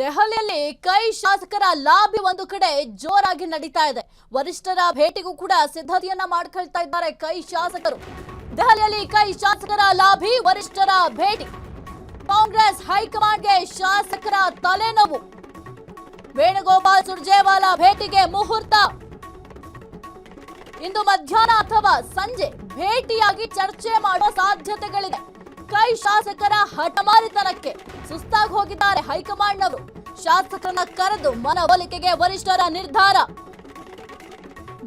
ದೆಹಲಿಯಲ್ಲಿ ಕೈ ಶಾಸಕರ ಲಾಬಿ ಒಂದು ಕಡೆ ಜೋರಾಗಿ ನಡೀತಾ ಇದೆ. ವರಿಷ್ಠರ ಭೇಟಿಗೂ ಕೂಡ ಸಿದ್ಧತೆಯನ್ನ ಮಾಡ್ಕೊಳ್ತಾ ಇದ್ದಾರೆ ಕೈ ಶಾಸಕರು. ದೆಹಲಿಯಲ್ಲಿ ಕೈ ಶಾಸಕರ ಲಾಬಿ, ವರಿಷ್ಠರ ಭೇಟಿ. ಕಾಂಗ್ರೆಸ್ ಹೈಕಮಾಂಡ್ಗೆ ಶಾಸಕರ ತಲೆನೋವು. ವೇಣುಗೋಪಾಲ್ ಸುರ್ಜೇವಾಲಾ ಭೇಟಿಗೆ ಮುಹೂರ್ತ. ಇಂದು ಮಧ್ಯಾಹ್ನ ಅಥವಾ ಸಂಜೆ ಭೇಟಿಯಾಗಿ ಚರ್ಚೆ ಮಾಡುವ ಸಾಧ್ಯತೆಗಳಿದೆ. ಕೈ ಶಾಸಕರ ಹಠಮಾರಿತನಕ್ಕೆ ಸುಸ್ತಾಗಿ ಹೋಗಿದ್ದಾರೆ ಹೈಕಮಾಂಡ್ನವರು. ಶಾಸಕರನ್ನ ಕರೆದು ಮನವೊಲಿಕೆಗೆ ವರಿಷ್ಠರ ನಿರ್ಧಾರ.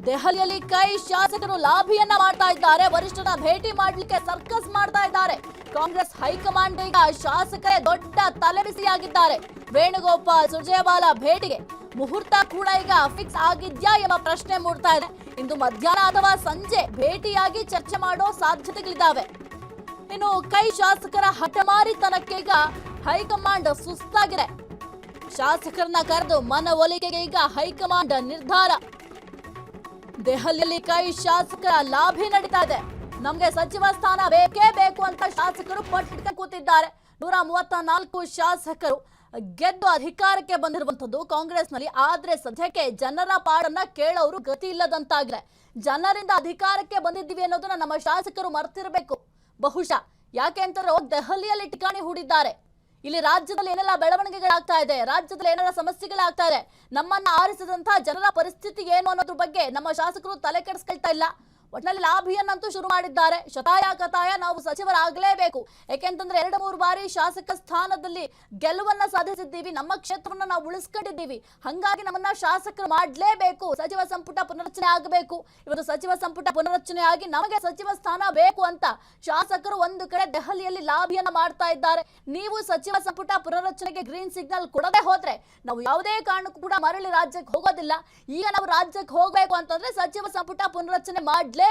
ದೆಹಲಿಯಲ್ಲಿ ಕೈ ಶಾಸಕರು ಲಾಭಿಯನ್ನ ಮಾಡ್ತಾ ಇದ್ದಾರೆ. ವರಿಷ್ಠರ ಭೇಟಿ ಮಾಡಲಿಕ್ಕೆ ಸರ್ಕಸ್ ಮಾಡ್ತಾ ಇದ್ದಾರೆ. ಕಾಂಗ್ರೆಸ್ ಹೈಕಮಾಂಡ್ ಈಗ ಶಾಸಕರೇ ದೊಡ್ಡ ತಲೆಬಿಸಿಯಾಗಿದ್ದಾರೆ. ವೇಣುಗೋಪಾಲ್ ಸುರ್ಜೇವಾಲಾ ಭೇಟಿಗೆ ಮುಹೂರ್ತ ಕೂಡ ಈಗ ಫಿಕ್ಸ್ ಆಗಿದ್ಯಾ ಎಂಬ ಪ್ರಶ್ನೆ ಮೂಡ್ತಾ ಇದೆ. ಇಂದು ಮಧ್ಯಾಹ್ನ ಅಥವಾ ಸಂಜೆ ಭೇಟಿಯಾಗಿ ಚರ್ಚೆ ಮಾಡೋ ಸಾಧ್ಯತೆಗಳಿದ್ದಾವೆ. ಇನ್ನು ಕೈ ಶಾಸಕರ ಹಠಮಾರಿತನಕ್ಕೆ ಈಗ ಹೈಕಮಾಂಡ್ ಸುಸ್ತಾಗಿದೆ. ಶಾಸಕರನ್ನ ಕರೆದು ಮನವೊಲಿಕೆಗೆ ಈಗ ಹೈಕಮಾಂಡ್ ನಿರ್ಧಾರ. ದೆಹಲಿಯಲ್ಲಿ ಕೈ ಶಾಸಕರ ಲಾಭಿ ನಡೀತಾ ಇದೆ. ನಮ್ಗೆ ಸಚಿವ ಸ್ಥಾನ ಬೇಕೇ ಬೇಕು ಅಂತ ಶಾಸಕರು ಪಟ್ಟು ಕೂತಿದ್ದಾರೆ. 134 ಶಾಸಕರು ಗೆದ್ದು ಅಧಿಕಾರಕ್ಕೆ ಬಂದಿರುವಂತದ್ದು ಕಾಂಗ್ರೆಸ್ನಲ್ಲಿ. ಆದ್ರೆ ಸದ್ಯಕ್ಕೆ ಜನರ ಪಾಡನ್ನ ಕೇಳೋರು ಗತಿ ಇಲ್ಲದಂತಾಗಿದೆ. ಜನರಿಂದ ಅಧಿಕಾರಕ್ಕೆ ಬಂದಿದ್ದೀವಿ ಅನ್ನೋದನ್ನ ನಮ್ಮ ಶಾಸಕರು ಮರ್ತಿರ್ಬೇಕು ಬಹುಶಃ. ಯಾಕೆ ಅಂತಂದ್ರೆ ದೆಹಲಿಯಲ್ಲಿ ಠಿಕಾಣಿ ಹೂಡಿದ್ದಾರೆ. ಇಲ್ಲಿ ರಾಜ್ಯದಲ್ಲಿ ಏನೆಲ್ಲ ಬೆಳವಣಿಗೆಗಳಾಗ್ತಾ ಇದೆ, ರಾಜ್ಯದಲ್ಲಿ ಏನೆಲ್ಲ ಸಮಸ್ಯೆಗಳಾಗ್ತಾ ಇದೆ, ನಮ್ಮನ್ನ ಆರಿಸಿದಂತಹ ಜನರ ಪರಿಸ್ಥಿತಿ ಏನು ಅನ್ನೋದ್ರ ಬಗ್ಗೆ ನಮ್ಮ ಶಾಸಕರು ತಲೆ ಕೆಡಿಸ್ಕೊಳ್ತಾ ಇಲ್ಲ. ಒಟ್ಟಿನಲ್ಲಿ ಲಾಭಿಯನ್ನಂತೂ ಶುರು ಮಾಡಿದ್ದಾರೆ. ಶತಾಯ ಕತಾಯ ನಾವು ಸಚಿವರಾಗಲೇಬೇಕು. ಯಾಕೆಂತಂದ್ರೆ 2-3 ಬಾರಿ ಶಾಸಕ ಸ್ಥಾನದಲ್ಲಿ ಗೆಲುವನ್ನ ಸಾಧಿಸಿದ್ದೀವಿ. ನಮ್ಮ ಕ್ಷೇತ್ರವನ್ನ ನಾವು ಉಳಿಸ್ಕೊಂಡಿದ್ದೀವಿ. ಹಂಗಾಗಿ ನಮ್ಮನ್ನ ಶಾಸಕರು ಮಾಡಲೇಬೇಕು. ಸಚಿವ ಸಂಪುಟ ಪುನರಚನೆ ಆಗಬೇಕು. ಇವತ್ತು ಸಚಿವ ಸಂಪುಟ ಪುನರಚನೆ ಆಗಿ ನಮಗೆ ಸಚಿವ ಸ್ಥಾನ ಬೇಕು ಅಂತ ಶಾಸಕರು ಒಂದು ಕಡೆ ದೆಹಲಿಯಲ್ಲಿ ಲಾಭಿಯನ್ನ ಮಾಡ್ತಾ ಇದ್ದಾರೆ. ನೀವು ಸಚಿವ ಸಂಪುಟ ಪುನರಚನೆಗೆ ಗ್ರೀನ್ ಸಿಗ್ನಲ್ ಕೊಡದೆ ಹೋದ್ರೆ ನಾವು ಯಾವುದೇ ಕಾರಣಕ್ಕೂ ಕೂಡ ಮರಳಿ ರಾಜ್ಯಕ್ಕೆ ಹೋಗೋದಿಲ್ಲ. ಈಗ ನಾವು ರಾಜ್ಯಕ್ಕೆ ಹೋಗ್ಬೇಕು ಅಂತಂದ್ರೆ ಸಚಿವ ಸಂಪುಟ ಪುನರಚನೆ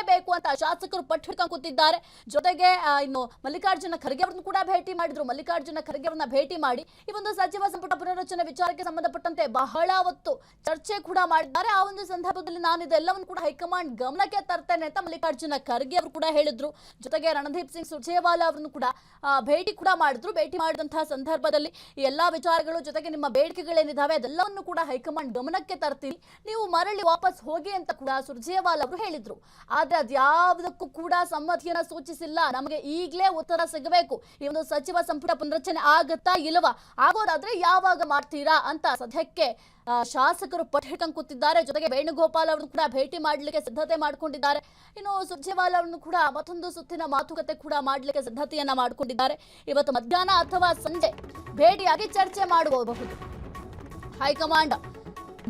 ಬೇಕು ಅಂತ ಶಾಸಕರು ಪಟ್ಟು ಹಿಡ್ಕೊಂಡು ಕೂತಿದ್ದಾರೆ. ಜೊತೆಗೆ ಇನ್ನು ಮಲ್ಲಿಕಾರ್ಜುನ ಖರ್ಗೆ ಅವರನ್ನು ಕೂಡ ಭೇಟಿ ಮಾಡಿದ್ರು. ಮಲ್ಲಿಕಾರ್ಜುನ ಖರ್ಗೆ ಅವರನ್ನ ಭೇಟಿ ಮಾಡಿ ಈ ಒಂದು ಸಚಿವ ಸಂಪುಟ ಪುನರಚನೆ ವಿಚಾರಕ್ಕೆ ಸಂಬಂಧಪಟ್ಟಂತೆ ಬಹಳ ಹೊತ್ತು ಚರ್ಚೆ ಕೂಡ ಮಾಡಿದ್ದಾರೆ. ಆ ಒಂದು ಸಂದರ್ಭದಲ್ಲಿ ನಾನು ಇದೆಲ್ಲವನ್ನು ಕೂಡ ಹೈಕಮಾಂಡ್ ಗಮನಕ್ಕೆ ತರ್ತೇನೆ ಅಂತ ಮಲ್ಲಿಕಾರ್ಜುನ ಖರ್ಗೆ ಅವರು ಕೂಡ ಹೇಳಿದ್ರು. ಜೊತೆಗೆ ರಣದೀಪ್ ಸಿಂಗ್ ಸುರ್ಜೇವಾಲಾ ಅವರನ್ನು ಕೂಡ ಭೇಟಿ ಕೂಡ ಮಾಡಿದ್ರು. ಭೇಟಿ ಮಾಡಿದಂತಹ ಸಂದರ್ಭದಲ್ಲಿ ಈ ಎಲ್ಲಾ ವಿಚಾರಗಳು ಜೊತೆಗೆ ನಿಮ್ಮ ಬೇಡಿಕೆಗಳೇನಿದಾವೆ ಅದೆಲ್ಲವನ್ನು ಕೂಡ ಹೈಕಮಾಂಡ್ ಗಮನಕ್ಕೆ ತರ್ತೀನಿ, ನೀವು ಮರಳಿ ವಾಪಸ್ ಹೋಗಿ ಅಂತ ಕೂಡ ಸುರ್ಜೇವಾಲಾ ಅವರು ಹೇಳಿದ್ರು. ಆದ್ರೆ ಅದ್ಯಾವುದಕ್ಕೂ ಕೂಡ ಸಮ್ಮತಿಯನ್ನ ಸೂಚಿಸಿಲ್ಲ. ನಮಗೆ ಈಗಲೇ ಉತ್ತರ ಸಿಗಬೇಕು. ಈ ಒಂದು ಸಚಿವ ಸಂಪುಟ ಪುನರಚನೆ ಆಗತ್ತಾ ಇಲ್ಲವಾ, ಆಗೋದಾದ್ರೆ ಯಾವಾಗ ಮಾಡ್ತೀರಾ ಅಂತ ಸದ್ಯಕ್ಕೆ ಶಾಸಕರು ಪಟ್ಟು ಹಿಡ್ಕೊಂಡು ಕೂತಿದ್ದಾರೆ. ಜೊತೆಗೆ ವೇಣುಗೋಪಾಲ್ ಅವರನ್ನು ಕೂಡ ಭೇಟಿ ಮಾಡಲಿಕ್ಕೆ ಸಿದ್ಧತೆ ಮಾಡ್ಕೊಂಡಿದ್ದಾರೆ. ಇನ್ನು ಸುರ್ಜೇವಾಲಾ ಅವರನ್ನು ಕೂಡ ಮತ್ತೊಂದು ಸುತ್ತಿನ ಮಾತುಕತೆ ಕೂಡ ಮಾಡಲಿಕ್ಕೆ ಸಿದ್ಧತೆಯನ್ನ ಮಾಡ್ಕೊಂಡಿದ್ದಾರೆ. ಇವತ್ತು ಮಧ್ಯಾಹ್ನ ಅಥವಾ ಸಂಜೆ ಭೇಟಿಯಾಗಿ ಚರ್ಚೆ ಮಾಡಬಹುದು. ಹೈಕಮಾಂಡ್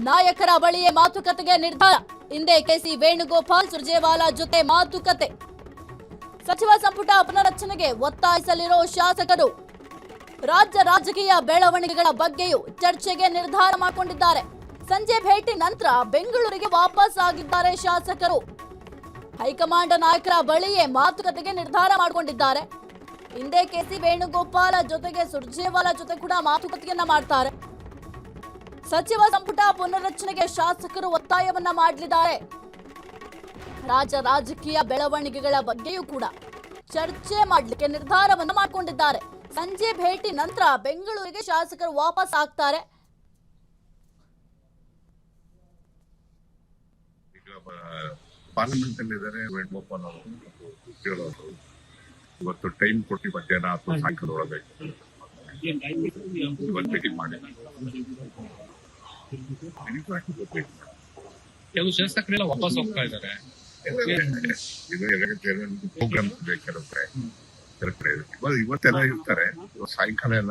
ನಾಯಕರ ಬಳಿಯೇ ಮಾತುಕತೆಗೆ ನಿರ್ಧಾರ. ಹಿಂದೆ ಕೆಸಿ ವೇಣುಗೋಪಾಲ್ ಸುರ್ಜೇವಾಲಾ ಜೊತೆ ಮಾತುಕತೆ. ಸಚಿವ ಸಂಪುಟ ಪುನರಚನೆಗೆ ಒತ್ತಾಯಿಸಲಿರೋ ಶಾಸಕರು. ರಾಜ್ಯ ರಾಜಕೀಯ ಬೆಳವಣಿಗೆಗಳ ಬಗ್ಗೆಯೂ ಚರ್ಚೆಗೆ ನಿರ್ಧಾರ ಮಾಡಿಕೊಂಡಿದ್ದಾರೆ. ಸಂಜೆ ಭೇಟಿ ನಂತರ ಬೆಂಗಳೂರಿಗೆ ವಾಪಸ್ ಆಗಿದ್ದಾರೆ ಶಾಸಕರು. ಹೈಕಮಾಂಡ್ ನಾಯಕರ ಬಳಿಯೇ ಮಾತುಕತೆಗೆ ನಿರ್ಧಾರ ಮಾಡಿಕೊಂಡಿದ್ದಾರೆ. ಹಿಂದೆ ಕೆಸಿ ವೇಣುಗೋಪಾಲ ಜೊತೆಗೆ ಸುರ್ಜೇವಾಲಾ ಜೊತೆ ಕೂಡ ಮಾತುಕತೆಯನ್ನ ಮಾಡ್ತಾರೆ. ಸಚಿವ ಸಂಪುಟ ಪುನರಚನೆಗೆ ಶಾಸಕರು ಒತ್ತಾಯವನ್ನ ಮಾಡಲಿದ್ದಾರೆ. ರಾಜ್ಯ ರಾಜಕೀಯ ಬೆಳವಣಿಗೆಗಳ ಬಗ್ಗೆಯೂ ಕೂಡ ಚರ್ಚೆ ಮಾಡಲಿಕ್ಕೆ ನಿರ್ಧಾರವನ್ನ ಮಾಡಿಕೊಂಡಿದ್ದಾರೆ. ಸಂಜೆ ಭೇಟಿ ನಂತರ ಬೆಂಗಳೂರಿಗೆ ಶಾಸಕರು ವಾಪಸ್ ಆಗ್ತಾರೆ. ಪಾರ್ಲಿಮೆಂಟ್ ಅಲ್ಲಿ ಇದ್ದಾರೆ ವೇಣುಗೋಪಾಲ್ ಅವರು. ಇವತ್ತು ಟೈಮ್ ಕೊಟ್ಟು ಮಧ್ಯಾಹ್ನ ಅಥವಾ ಸಾಯಂಕಾಲ ಒಳಗೆ ಭೇಟಿ ಮಾಡಿ ಕೆಲವು ಶಾಸಕರೆಲ್ಲ ವಾಪಸ್ ಹೋಗ್ತಾ ಇದ್ದಾರೆ. ಪ್ರೋಗ್ರಾಮ್ ಇವತ್ತೆಲ್ಲ ಇರ್ತಾರೆ. ಸಾಯಂಕಾಲ ಎಲ್ಲ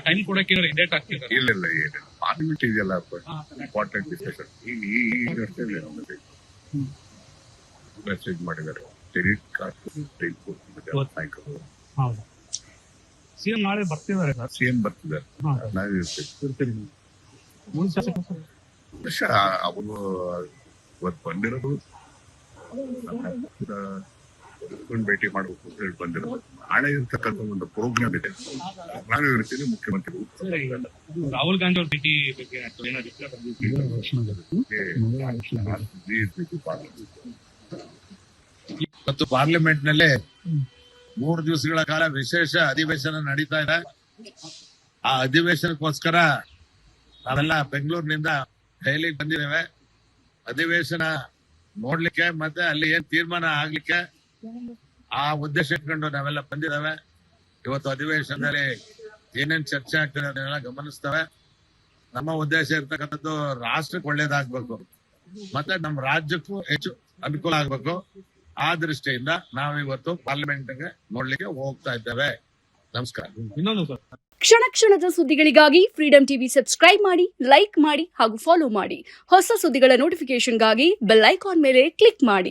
ಟೈಮ್ ಕೊಡಕ್ಕೆ ಡೇಟ್ ಆಗ್ತಿದ್ದಾರೆ. ಇಲ್ಲ ಪಾರ್ಲಿಮೆಂಟ್ ಇದೆಯಲ್ಲ ಇಂಪಾರ್ಟೆಂಟ್ ಡಿಸ್ಕಷನ್. ಈಗ ಮೆಸೇಜ್ ಮಾಡಿದ್ದಾರೆ. ಕ್ರೆಡಿಟ್ ಕಾರ್ಡ್ ಸಾಯಂಕಾಲ ಸಿಎಂ ನಾಳೆ ಬರ್ತಿದ್ದಾರೆ. ಸಿಎಂ ಬರ್ತಿದ್ದಾರೆ. ಅವರು ಇವತ್ತು ಬಂದಿರೋದು ಭೇಟಿ ಮಾಡಬೇಕು ಅಂತ ಹೇಳಿ ಬಂದಿರೋದು. ನಾಳೆ ಇರ್ತಕ್ಕಂಥ ಒಂದು ಪ್ರೋಗ್ರಾಮ್ ಇದೆ. ನಾನು ಇರ್ತೀನಿ, ಮುಖ್ಯಮಂತ್ರಿಗಳು ರಾಹುಲ್ ಗಾಂಧಿ ಅವ್ರ ಭೇಟಿ ಇವತ್ತು ಪಾರ್ಲಿಮೆಂಟ್ ನಲ್ಲೇ 3 ದಿವಸಗಳ ಕಾಲ ವಿಶೇಷ ಅಧಿವೇಶನ ನಡೀತಾ ಇದೆ. ಆ ಅಧಿವೇಶನಕ್ಕೋಸ್ಕರ ನಾವೆಲ್ಲ ಬೆಂಗಳೂರಿನಿಂದ ದೆಹಲಿಗೆ ಬಂದಿದ್ದೇವೆ. ಅಧಿವೇಶನ ನೋಡ್ಲಿಕ್ಕೆ ಮತ್ತೆ ಅಲ್ಲಿ ಏನ್ ತೀರ್ಮಾನ ಆಗ್ಲಿಕ್ಕೆ ಆ ಉದ್ದೇಶ ಇಟ್ಕೊಂಡು ನಾವೆಲ್ಲ ಬಂದಿದ್ದೇವೆ. ಇವತ್ತು ಅಧಿವೇಶನದಲ್ಲಿ ಏನೇನ್ ಚರ್ಚೆ ಆಗ್ತದೆ ಅದನ್ನೆಲ್ಲ ಗಮನಿಸ್ತೇವೆ. ನಮ್ಮ ಉದ್ದೇಶ ಇರ್ತಕ್ಕಂಥದ್ದು ರಾಷ್ಟ್ರಕ್ಕೆ ಒಳ್ಳೇದಾಗ್ಬೇಕು ಮತ್ತೆ ನಮ್ಮ ರಾಜ್ಯಕ್ಕೂ ಹೆಚ್ಚು ಅನುಕೂಲ ಆಗ್ಬೇಕು. ಆ ದೃಷ್ಟಿಯಿಂದ ನಾವು ಇವತ್ತು ಪಾರ್ಲಿಮೆಂಟ್ಗೆ ನೋಡ್ಲಿಕ್ಕೆ ಹೋಗ್ತಾ ಇದ್ದೇವೆ. ನಮಸ್ಕಾರ. ಇನ್ನೊಂದು ಸರ್, ಕ್ಷಣ ಕ್ಷಣದ ಸುದ್ದಿಗಳಿಗಾಗಿ ಫ್ರೀಡಂ ಟಿವಿ ಸಬ್ಸ್ಕ್ರೈಬ್ ಮಾಡಿ, ಲೈಕ್ ಮಾಡಿ ಹಾಗೂ ಫಾಲೋ ಮಾಡಿ. ಹೊಸ ಸುದ್ದಿಗಳ ನೋಟಿಫಿಕೇಶನ್ಗಾಗಿ ಬೆಲ್ ಐಕಾನ್ ಮೇಲೆ ಕ್ಲಿಕ್ ಮಾಡಿ.